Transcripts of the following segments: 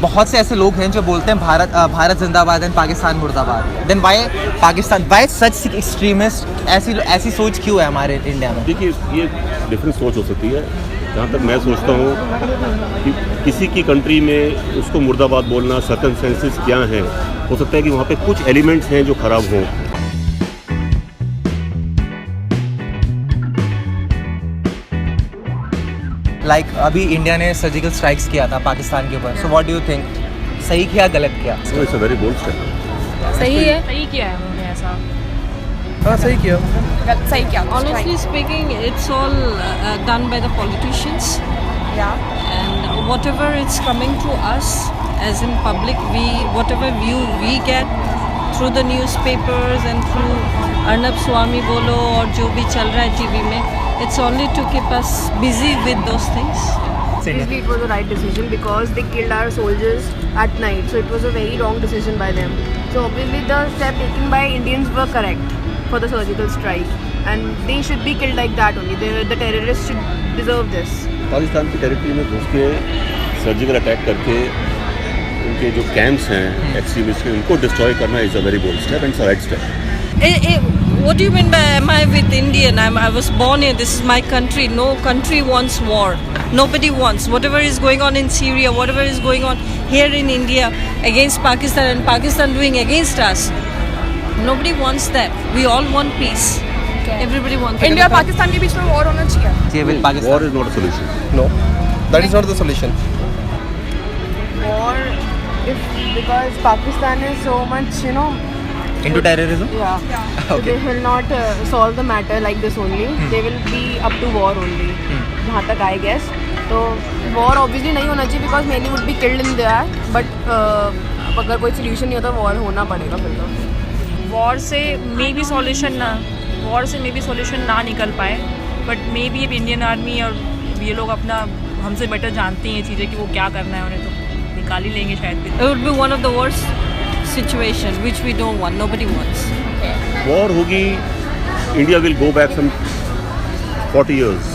बहुत से ऐसे लोग हैं जो बोलते हैं भारत जिंदाबाद एंड पाकिस्तान मुर्दाबाद। Then why Pakistan, why such extremist? ऐसी सोच क्यों है हमारे इंडिया में? देखिए, ये डिफरेंट सोच हो सकती है। जहाँ तक मैं सोचता हूँ कि किसी की कंट्री में उसको मुर्दाबाद बोलना, सर्कमस्टेंसेस क्या हैं, हो सकता है कि वहाँ पे कुछ एलिमेंट्स हैं जो ख़राब हों। लाइक अभी इंडिया ने सर्जिकल स्ट्राइक्स किया था पाकिस्तान के ऊपर, so what do you think? सही किया, गलत किया? It's a very bold step. सही है, सही किया है उन्होंने ऐसा। हाँ, सही किया। सही किया। Honestly speaking, it's all done by the politicians. Yeah. And whatever it's coming to us as in public, whatever view we get through the newspapers and through Arnab Swami बोलो और जो भी चल रहा है टीवी में, it's only to keep us busy with those things. Obviously, it was the right decision because they killed our soldiers at night. So it was a very wrong decision by them. So obviously, the step taken by Indians were correct for the surgical strike, and they should be killed like that only. The terrorists should deserve this. Pakistan की territory में घुस के surgical attack करके उनके जो camps हैं extremist के, उनको डिस्ट्रॉय करना is a very bold step and right step. What do you mean by am I with Indian? I was born here. This is my country. No country wants war. Nobody wants. Whatever is going on in Syria, whatever is going on here in India against Pakistan and Pakistan doing against us, nobody wants that. We all want peace. Okay. Everybody wants. India और पाकिस्तान के बीच में war होना चाहिए. with Pakistan. War is not a solution. No, that is not the solution. War, because Pakistan is so much, Into terrorism? Yeah. Okay. They will not solve the matter like this only. They will be up to war only. जहाँ तक I guess. तो war obviously नहीं होना चाहिए because many would be killed in there. But अगर कोई solution नहीं होता, war होना पड़ेगा फिर तो. वॉर से मे बी सॉल्यूशन ना निकल पाए, बट मे बी अब इंडियन आर्मी और ये लोग अपना हमसे बेटर जानती हैं चीज़ें कि वो क्या करना है, उन्हें तो निकाल ही लेंगे शायद भी। It would be one of the worst situation which we don't want. Nobody wants. War होगी, India will go back some 40 years.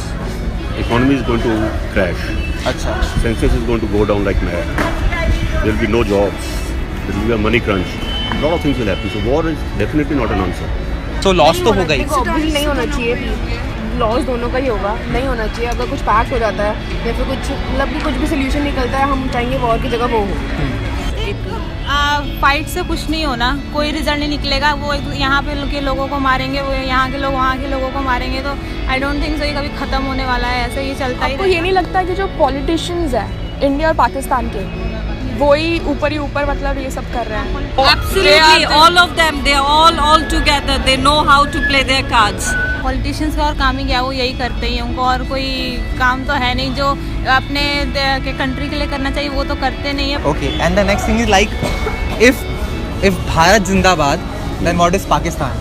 Economy is going to crash. अच्छा। Census is going to go down like mad. There will be no jobs. There will be a money crunch. A lot of things will happen. So war is definitely not an answer. So loss तो हो गई। Obviously नहीं होना चाहिए. Loss दोनों का ही होगा, नहीं होना चाहिए। अगर कुछ पैक्ट हो जाता है या फिर कुछ मतलब कि कुछ भी सोल्यूशन निकलता है, हम चाहेंगे वॉर की जगह वो हो। फाइट से कुछ नहीं होना, कोई रिजल्ट नहीं निकलेगा। वो यहाँ पे के लोगों को मारेंगे, वो यहाँ के लोग वहाँ के लोगों को मारेंगे, तो आई डोंट थिंक सो ये कभी ख़त्म होने वाला है। ऐसे ही चलता ही। आपको ये नहीं लगता कि जो पॉलिटिशियंस हैं इंडिया और पाकिस्तान के, वो ही ऊपर मतलब ये सब कर रहे हैं? Absolutely, all of them, they are all together. They know how to play their cards. Politicians का और काम ही क्या, वो यही करते ही हैं। उनको और कोई काम तो है नहीं जो अपने के कंट्री के लिए करना चाहिए, वो तो करते नहीं है। Okay, and the next thing is like if Bharat Zindabad, then what is Pakistan?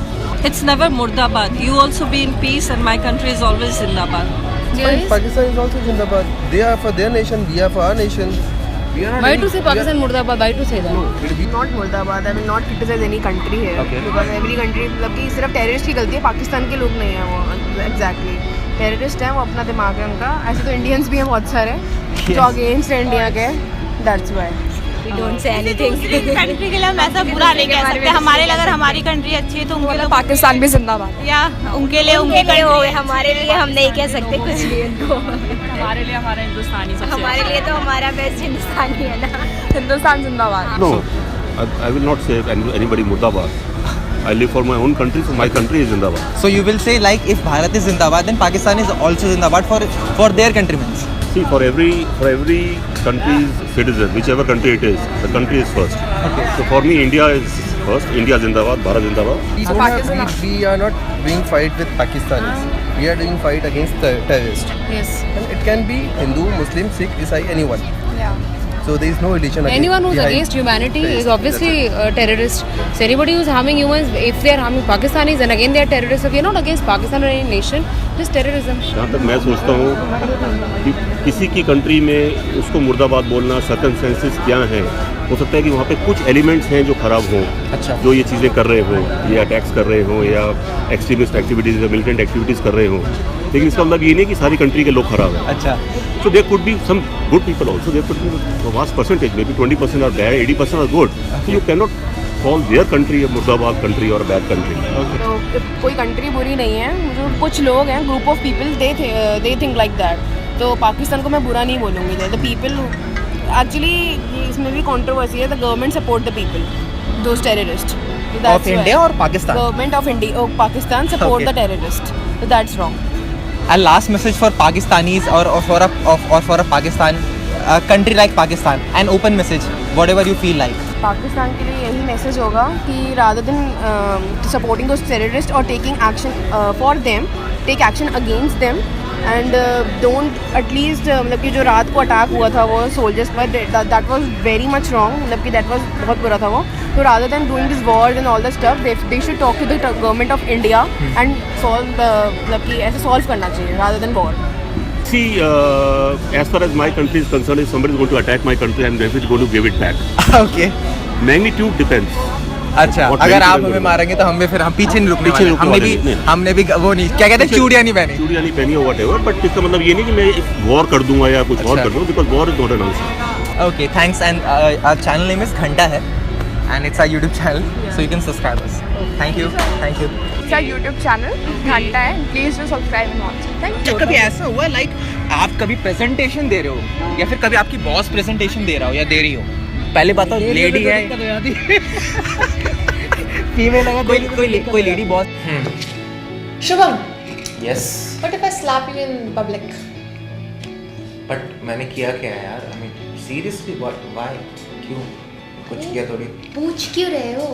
It's never Murdabad. You also be in peace and my country is always Zindabad. But Pakistan is also Zindabad. They are for their nation. We are for our nation. We are not. Why to say Pakistan Murdabad? Why to say that? Not Murdabad. I will not criticize any country here. Okay. Because every country मतलब कि सिर्फ terrorist की गलती है, पाकिस्तान के लोग नहीं हैं वो। Exactly. टेररिस्ट हैं वो, अपना दिमाग है उनका। ऐसे तो इंडियंस भी हैं बहुत सारे जो अगेंस्ट है इंडिया के। That's why. We don't say anything. Country के लिए हम ऐसा बुरा नहीं कह सकते। हमारे लिए अगर हमारी कंट्री अच्छी है तो उनके लिए पाकिस्तान भी जिंदाबाद। या उनके लिए उनकी कंट्री, हमारे लिए हम नहीं कह सकते कुछ भी इनको। हमारे लिए हमारा हिंदुस्तानी सबसे हमारे लिए तो हमारा बेस्ट हिंदुस्तानी है ना। हिंदुस्तान जिंदाबाद। No, I will not say anybody Murdabad. I live for my own country, so my country is Zindabad. So you will say like if Bharat is Zindabad, then Pakistan is also Zindabad for their countrymen. See, for every country's citizen, whichever country it is, the country is first. Okay. So for me, India is first. India Zindabad, Bharat Zindabad. We are not doing fight with Pakistanis. We are doing fight against terrorists. Yes. And it can be Hindu, Muslim, Sikh, Isai, anyone. Yeah. So there is no religion. Anyone who's behind against humanity terrorists. is obviously a terrorist. So anybody who's harming humans, if they are harming Pakistanis, then again they are terrorists. So we are not against Pakistan or any nation, just terrorism. जहाँ तक मैं सोचता हूँ कि किसी की country में उसको मुर्दाबाद बोलना, सर्कमस्टेंसेस क्या हैं, हो सकता है कि वहाँ पे कुछ एलिमेंट्स हैं जो खराब हों, अच्छा। जो ये चीज़ें कर रहे हों, ये अटैक्स कर रहे हों या एक्सट्रीमिस्ट एक्टिविटीज़ या मिलिटेंट एक्टिविटीज़ कर रहे हों, लेकिन इसका मतलब ये नहीं कि सारी कंट्री के लोग खराब हैं। अच्छा। So there could be some good people also. There could be a vast percentage, maybe 20% are bad, 80% are good. So you cannot call their country a Murdabad country or a bad country. तो कोई country बुरी नहीं है, जो कुछ लोग हैं, group of people they think like that. तो पाकिस्तान को मैं बुरा नहीं बोलूँगी. द पीपल एक्चुअली इसमें भी कंट्रोवर्सी है. The government support the people, those terrorist. Of India और Pakistan. Government of India Pakistan support the terrorist. So that's wrong. And last message for Pakistanis or for a Pakistan country like Pakistan, an open message, whatever you feel like. Pakistan के लिए यही message होगा कि rather than supporting those terrorists or taking action for them, take action against them and don't at least मतलब कि जो रात को अटैक हुआ था वो सोल्जर्स पर, that was very much wrong. मतलब कि that was बहुत बुरा था वो. So rather than doing this wars and all the stuff, they should talk to the government of India and solve the मतलब कि ऐसे solve करना चाहिए rather than war. See, as far as my country is concerned, if somebody is going to attack my country, I'm definitely going to give it back. Okay. Magnitude depends. अच्छा, अगर आप हमें मारेंगे तो हमें फिर हम पीछे नहीं रुकने वाले. हमने भी वो नहीं, क्या कहते हैं, चूड़ियाँ नहीं पहनी. चूड़ियाँ नहीं पहनी और whatever, but इसका मतलब ये नहीं कि मैं वॉर कर दूंगा या कुछ और कर दूंगा, because war is not an answer. Okay, thanks. And our channel name is Ghanta है, and it's our YouTube channel, so you can subscribe us. Thank you. Thank you. It's our YouTube channel, घंटा है. Please do subscribe and watch. Thank you. कभी ऐसा हुआ like आप कभी presentation दे रहे हो या फिर कभी आपकी बॉस प्रेजेंटेशन दे रहा हो या दे रही हो, पहले बताओ लेडी है फीमेल है, कोई lady boss. Shubham, yes. what if I slap you in public? But मैंने किया क्या है यार? I mean seriously why? क्यों? कुछ किया थोड़ी. पूछ क्यों रहे हो?